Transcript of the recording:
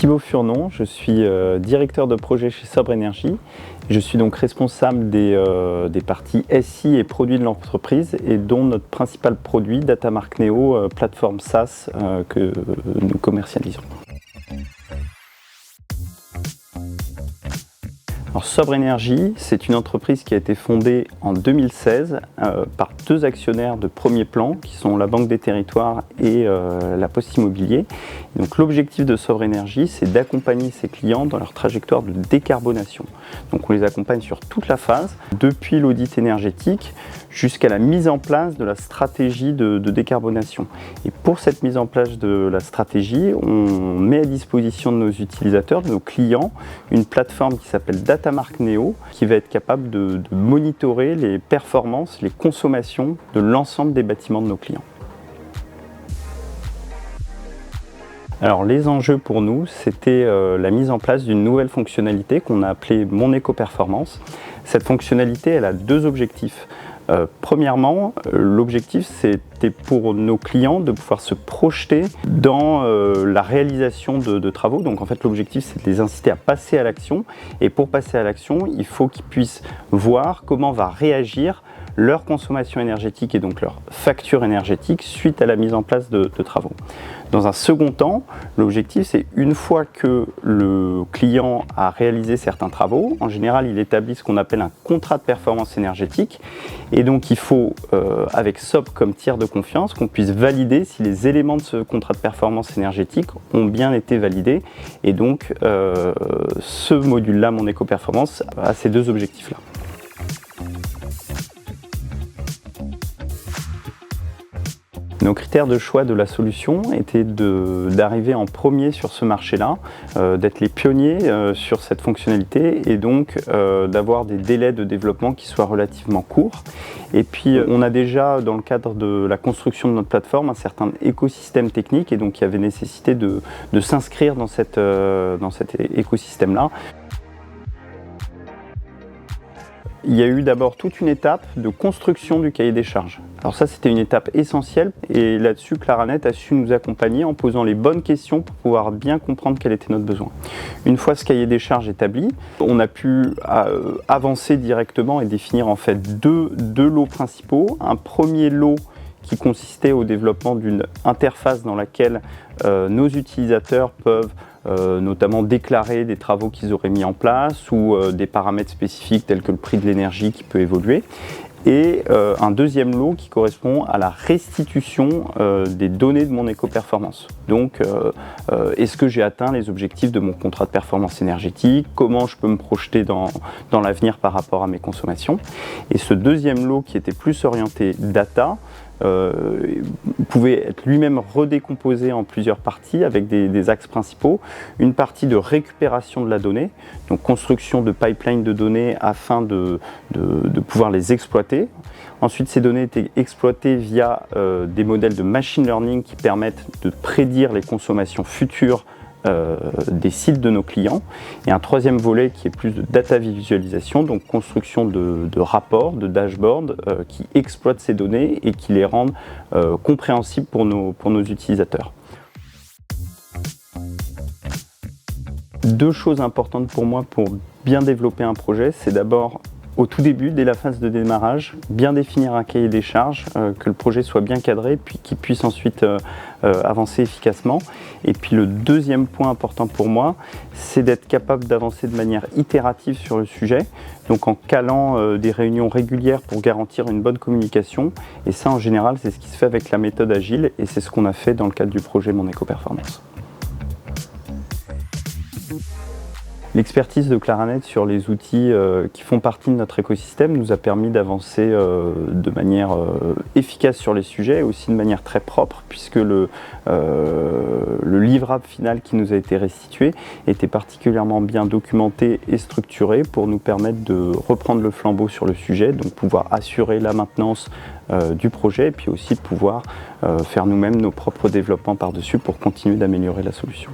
Thibaut Furnon, je suis directeur de projet chez Sobre Énergie. Je suis donc responsable des parties SI et produits de l'entreprise et dont notre principal produit, Datamark Neo, plateforme SaaS que nous commercialisons. Alors, Sobre Énergie, c'est une entreprise qui a été fondée en 2016 par deux actionnaires de premier plan qui sont la Banque des Territoires et la Poste Immobilier. Donc, l'objectif de Sobre Énergie, c'est d'accompagner ses clients dans leur trajectoire de décarbonation. Donc, on les accompagne sur toute la phase, depuis l'audit énergétique jusqu'à la mise en place de la stratégie de décarbonation. Et pour cette mise en place de la stratégie, on met à disposition de nos utilisateurs, de nos clients, une plateforme qui s'appelle Datamark Neo, qui va être capable de monitorer les performances, les consommations de l'ensemble des bâtiments de nos clients. Alors les enjeux pour nous, c'était la mise en place d'une nouvelle fonctionnalité qu'on a appelée Mon Éco-Performance. Cette fonctionnalité, elle a deux objectifs. Premièrement, l'objectif c'était pour nos clients de pouvoir se projeter dans la réalisation de travaux. Donc en fait l'objectif c'est de les inciter à passer à l'action, et pour passer à l'action il faut qu'ils puissent voir comment va réagir leur consommation énergétique et donc leur facture énergétique suite à la mise en place de travaux. Dans un second temps, l'objectif c'est une fois que le client a réalisé certains travaux, en général il établit ce qu'on appelle un contrat de performance énergétique, et donc il faut, avec Sobre comme tiers de confiance, qu'on puisse valider si les éléments de ce contrat de performance énergétique ont bien été validés, et donc ce module-là, Mon Éco-Performance, a ces deux objectifs-là. Nos critères de choix de la solution étaient d'arriver en premier sur ce marché-là, d'être les pionniers sur cette fonctionnalité et donc d'avoir des délais de développement qui soient relativement courts. Et puis on a déjà, dans le cadre de la construction de notre plateforme, un certain écosystème technique, et donc il y avait nécessité de s'inscrire dans cet écosystème-là. Il y a eu d'abord toute une étape de construction du cahier des charges. Alors ça, c'était une étape essentielle, et là-dessus, Claranet a su nous accompagner en posant les bonnes questions pour pouvoir bien comprendre quel était notre besoin. Une fois ce cahier des charges établi, on a pu avancer directement et définir en fait deux lots principaux. Un premier lot qui consistait au développement d'une interface dans laquelle nos utilisateurs peuvent notamment déclarer des travaux qu'ils auraient mis en place ou des paramètres spécifiques tels que le prix de l'énergie qui peut évoluer. Et un deuxième lot qui correspond à la restitution des données de mon éco-performance. Donc, est-ce que j'ai atteint les objectifs de mon contrat de performance énergétique? Comment je peux me projeter dans l'avenir par rapport à mes consommations? Et ce deuxième lot qui était plus orienté data, pouvait être lui-même redécomposé en plusieurs parties avec des axes principaux. Une partie de récupération de la donnée, donc construction de pipelines de données afin de pouvoir les exploiter. Ensuite, ces données étaient exploitées via des modèles de machine learning qui permettent de prédire les consommations futures des sites de nos clients, et un troisième volet qui est plus de data visualisation, donc construction de rapports, de dashboards qui exploitent ces données et qui les rendent compréhensibles pour nos utilisateurs. Deux choses importantes pour moi pour bien développer un projet, c'est d'abord au tout début, dès la phase de démarrage, bien définir un cahier des charges, que le projet soit bien cadré, puis qu'il puisse ensuite avancer efficacement. Et puis le deuxième point important pour moi, c'est d'être capable d'avancer de manière itérative sur le sujet, donc en calant des réunions régulières pour garantir une bonne communication. Et ça, en général, c'est ce qui se fait avec la méthode agile, et c'est ce qu'on a fait dans le cadre du projet Mon Éco-Performance. L'expertise de Claranet sur les outils qui font partie de notre écosystème nous a permis d'avancer de manière efficace sur les sujets, et aussi de manière très propre, puisque le livrable final qui nous a été restitué était particulièrement bien documenté et structuré pour nous permettre de reprendre le flambeau sur le sujet, donc pouvoir assurer la maintenance du projet, et puis aussi de pouvoir faire nous-mêmes nos propres développements par-dessus pour continuer d'améliorer la solution.